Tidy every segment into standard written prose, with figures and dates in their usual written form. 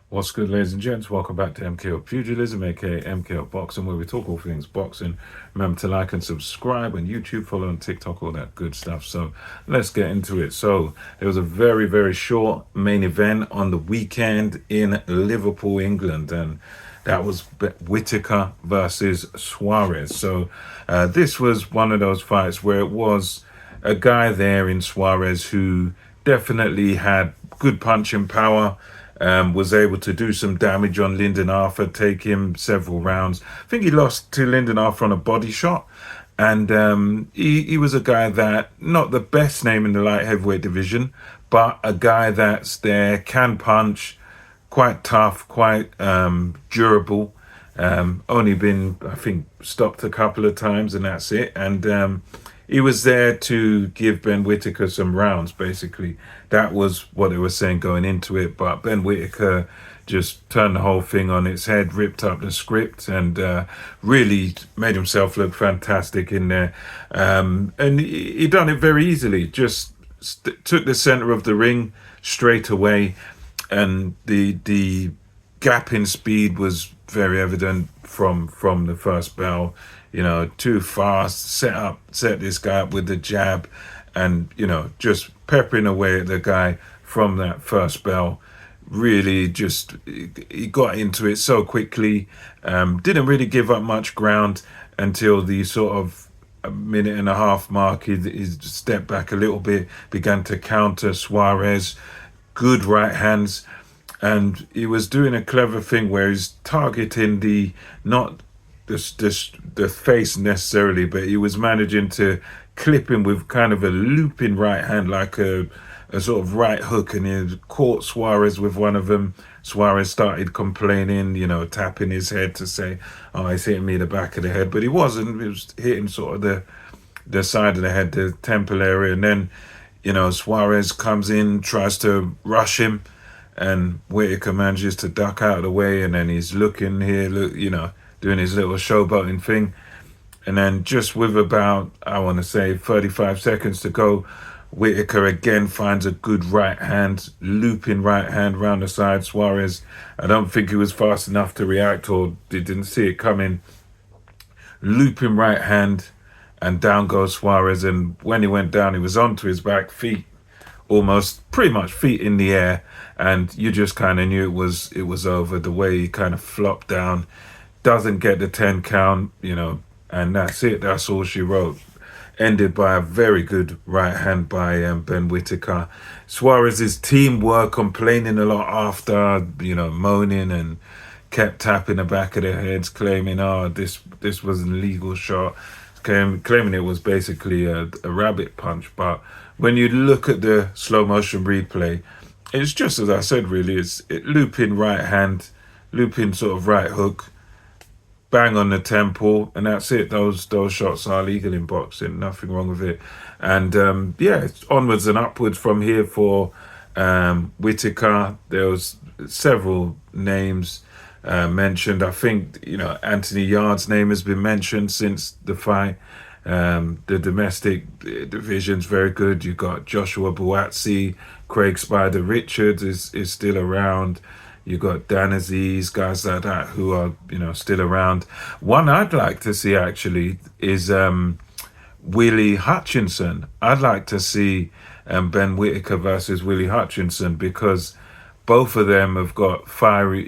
What's good, ladies and gents? Welcome back to MKO Pugilism, aka MKO Boxing, where we talk all things boxing. Remember to like and subscribe on YouTube, follow on TikTok, all that good stuff. So let's get into it. So it was a very, very short main event on the weekend in Liverpool, England, and that was Whittaker versus Suarez. So this was one of those fights where it was a guy there in Suarez who definitely had good punching power. Was able to do some damage on Lyndon Arthur, take him several rounds. I think he lost to Lyndon Arthur on a body shot. And he was a guy that, not the best name in the light heavyweight division, but a guy that's there, can punch, quite tough, quite durable. Only been, I think, stopped a couple of times and that's it. And he was there to give Ben Whittaker some rounds, basically. That was what they were saying going into it. But Ben Whittaker just turned the whole thing on its head, ripped up the script, and really made himself look fantastic in there. And he done it very easily. Just took the center of the ring straight away, and the gap in speed was very evident from the first bell. Too fast, set this guy up with the jab, and just peppering away at the guy from that first bell. Really, just he got into it so quickly. Didn't really give up much ground until the sort of a minute and a half mark. He stepped back a little bit, began to counter Suarez. Good right hands, and he was doing a clever thing where he's targeting the not the face necessarily, but he was managing to clip him with kind of a looping right hand, like a sort of right hook, and he caught Suarez with one of them. Suarez started complaining, tapping his head to say, "Oh, he's hitting me in the back of the head," but he wasn't. He was hitting sort of the side of the head, the temple area, and then Suarez comes in, tries to rush him, and Whittaker manages to duck out of the way, and then he's looking here, doing his little showboating thing. And then just with about, I want to say, 35 seconds to go, Whittaker again finds a good right hand, looping right hand round the side. Suarez, I don't think he was fast enough to react or didn't see it coming. Looping right hand, and down goes Suarez. And when he went down, he was onto his back, feet almost pretty much feet in the air. And you just kind of knew it was over. The way he kind of flopped down, doesn't get the 10 count, and that's it. That's all she wrote. Ended by a very good right hand by Ben Whittaker. Suarez's team were complaining a lot after, moaning and kept tapping the back of their heads, claiming, "Oh, this was an illegal shot," claiming it was basically a rabbit punch. But when you look at the slow motion replay, it's just as I said, really. It's looping right hand, looping sort of right hook, bang on the temple, and that's it. Those shots are legal in boxing. Nothing wrong with it. And it's onwards and upwards from here for Whittaker. There was several names mentioned. I think Anthony Yard's name has been mentioned since the fight. The domestic division's very good. You've got Joshua Buatsi, Craig Spider Richards is still around. You got Dan Aziz, guys like that who are, still around. One I'd like to see actually is Willie Hutchinson. I'd like to see Ben Whittaker versus Willie Hutchinson, because both of them have got fiery,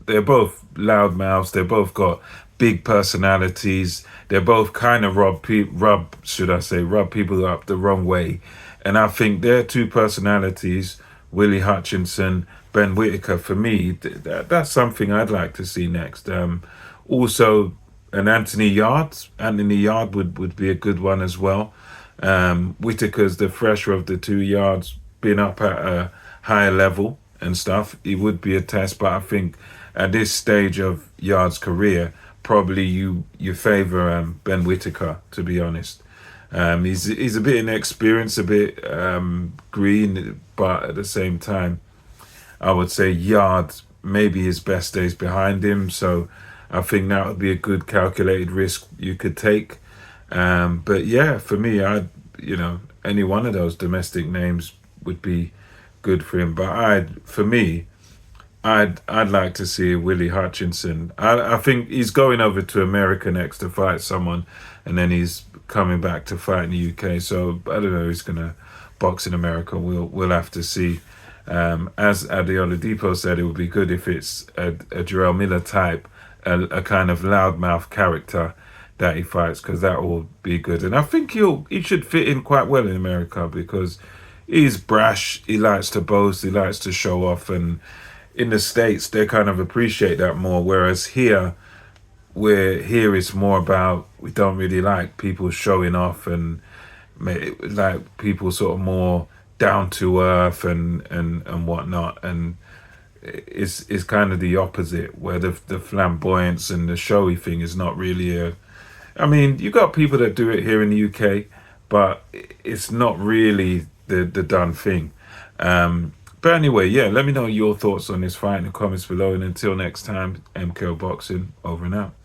they're both loudmouths. They've both got big personalities. They're both kind of rub people up the wrong way. And I think their two personalities, Willie Hutchinson, Ben Whittaker, for me, that's something I'd like to see next. Also, an Anthony Yard. Anthony Yard would be a good one as well. Whittaker's the fresher of the two. Yards, been up at a higher level and stuff. He would be a test, but I think at this stage of Yard's career, probably you favour Ben Whittaker, to be honest. He's a bit inexperienced, a bit green, but at the same time, I would say Yard, maybe his best days behind him. So I think that would be a good calculated risk you could take. But yeah, for me, any one of those domestic names would be good for him. But for me, I'd like to see Willie Hutchinson. I think he's going over to America next to fight someone, and then he's coming back to fight in the UK. So I don't know who's gonna box in America. We'll have to see. As Adeola Depot said, it would be good if it's a Jarrell Miller type, a kind of loudmouth character that he fights, because that will be good. And I think he should fit in quite well in America because he's brash. He likes to boast. He likes to show off, and in the States they kind of appreciate that more. Whereas here it's more about, we don't really like people showing off, and like people sort of more down to earth and whatnot. And it's kind of the opposite, where the flamboyance and the showy thing is not really a. I mean, you got people that do it here in the UK, but it's not really the done thing. But anyway, yeah, let me know your thoughts on this fight in the comments below. And until next time, MKO Boxing, over and out.